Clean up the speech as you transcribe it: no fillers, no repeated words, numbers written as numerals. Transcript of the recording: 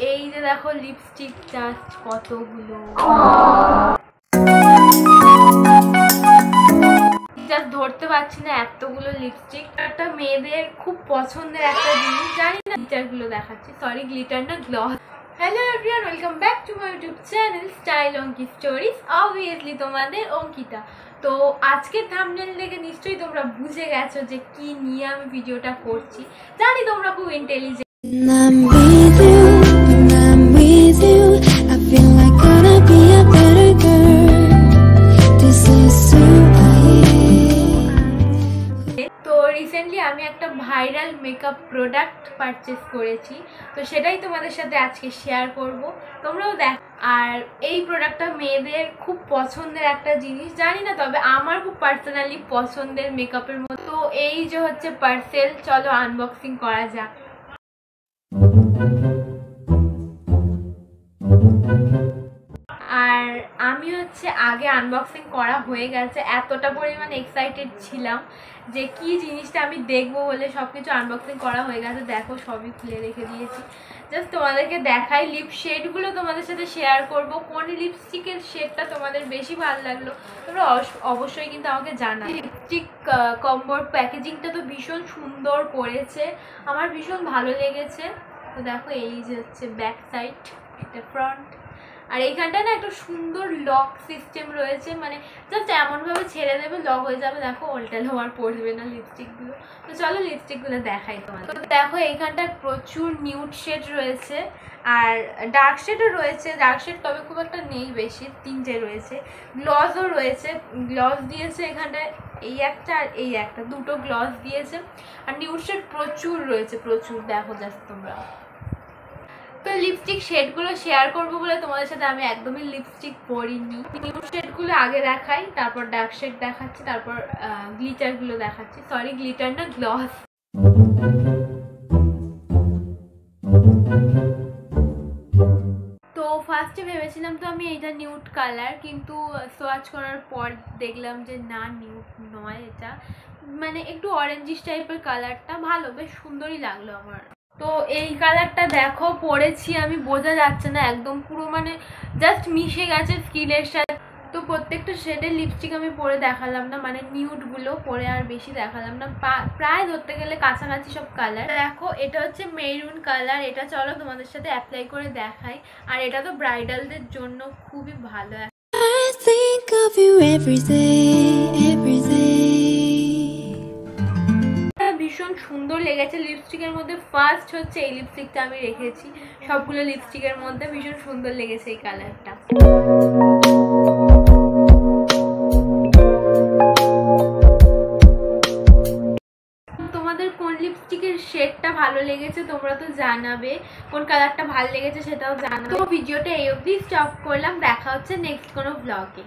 এই যে দেখো লিপস্টিক জাস্ট কতগুলো, জাস্ট ধরতে পারছি না এতগুলো লিপস্টিক। একটা মেয়েদের খুব পছন্দের একটা জিনিস, জানি না গ্লিটারগুলো দেখাচ্ছি, সরি গ্লিটার না gloss. Hello everyone, welcome back to my YouTube channel style Anki stories. Obviously তোমাদের অঙ্কিতা। তো আজকের থাম্বনেল দেখে নিশ্চয়ই তোমরা বুঝে গেছো যে কি নিয়ে আমি ভিডিওটা করছি। জানি তোমরা খুব ইন্টেলিজেন্ট। তো রিসেন্টলি আমি একটা ভাইরাল মেকআপ প্রোডাক্ট পারচেস করেছি, তো সেটাই তোমাদের সাথে আজকে শেয়ার করব, তোমরাও দেখ। আর এই প্রোডাক্টটা মেয়েদের খুব পছন্দের একটা জিনিস, জানি না তবে আমার খুব পার্সোনালি পছন্দের মেকআপের মতো। তো এই যে হচ্ছে পার্সেল, চলো আনবক্সিং করা যাক। আর আমি হচ্ছে আগে আনবক্সিং করা হয়ে গেছে, এতটা পরিমাণ এক্সাইটেড ছিলাম যে কি জিনিসটা আমি দেখবো বলে সবকিছু আনবক্সিং করা হয়ে গেছে। দেখো সবই খুলে রেখে দিয়েছি, জাস্ট তোমাদেরকে দেখাই। লিপ শেডগুলো তোমাদের সাথে শেয়ার করব, কোন লিপস্টিকের শেডটা তোমাদের বেশি ভালো লাগলো তোমরা অবশ্যই কিন্তু আমাকে জানাও। লিপস্টিক কম্বোর প্যাকেজিংটা তো ভীষণ সুন্দর করেছে, আমার ভীষণ ভালো লেগেছে। তো দেখো এই যে হচ্ছে ব্যাক সাইড, এটা ফ্রন্ট, আর এইখানটা না একটা সুন্দর লক সিস্টেম রয়েছে, মানে জাস্ট এমনভাবে ছেড়ে দেবে লক হয়ে যাবে। দেখো ওল্টালো আর পড়বে না লিপস্টিকগুলো। তো চলো লিপস্টিকগুলো দেখাই তোমাদের। তো দেখো এইখানটা প্রচুর নিউড শেড রয়েছে আর ডার্ক শেডও রয়েছে, ডার্ক শেড তবে খুব একটা নেই, বেশি তিনটে রয়েছে। গ্লসও রয়েছে, গ্লস দিয়েছে এখানটায় এই একটা আর এই একটা, দুটো গ্লস দিয়েছে। আর নিউড শেড প্রচুর রয়েছে, প্রচুর, দেখো জাস্ট তোমরা। তো লিপস্টিক শেডগুলো শেয়ার করবো বলে তোমাদের সাথে আমি একদমই লিপস্টিক পরিনি। নিউড শেডগুলো আগে দেখাই, তারপর ডার্ক শেড দেখাচ্ছি, তারপর গ্লিটারগুলো দেখাচ্ছি, সরি গ্লিটার না গ্লস। তো ফার্স্টে ভেবেছিলাম তো আমি এইটা নিউড কালার, কিন্তু সোয়াচ করার পর দেখলাম যে না নিউড নয়, এটা মানে একটু অরেঞ্জিশ টাইপের কালারটা, ভালো, বেশ সুন্দরই লাগলো আমার। তো এই কালারটা দেখো পরেছি আমি, বোঝা যাচ্ছে না একদম, পুরো মানে জাস্ট মিশে গেছে স্কিনের সাথে। তো প্রত্যেকটা শেডের লিপস্টিক আমি পরে দেখালাম না, মানে নিউডগুলো পরে আর বেশি দেখালাম না, প্রায় ধরতে গেলে কাছাকাছি সব কালার। দেখো এটা হচ্ছে মেরুন কালার, এটা চলো তোমাদের সাথে অ্যাপ্লাই করে দেখাই। আর এটা তো ব্রাইডালদের জন্য খুবই ভালো। ভীষণ সুন্দর লেগেছে লিপস্টিকের মধ্যে। ফার্স্ট হচ্ছে এই লিপস্টিকটা আমি রেখেছি সবগুলো লিপস্টিকের মধ্যে, ভীষণ সুন্দর লেগেছে এই কালারটা। তোমাদের কোন লিপস্টিকের শেডটা ভালো লেগেছে তোমরা তো জানাবে, কোন কালারটা ভালো লেগেছে সেটাও জানাবে। তো ভিডিওটা এই অবধি স্টপ করলাম, দেখা হচ্ছে নেক্সট কোনো ব্লগে।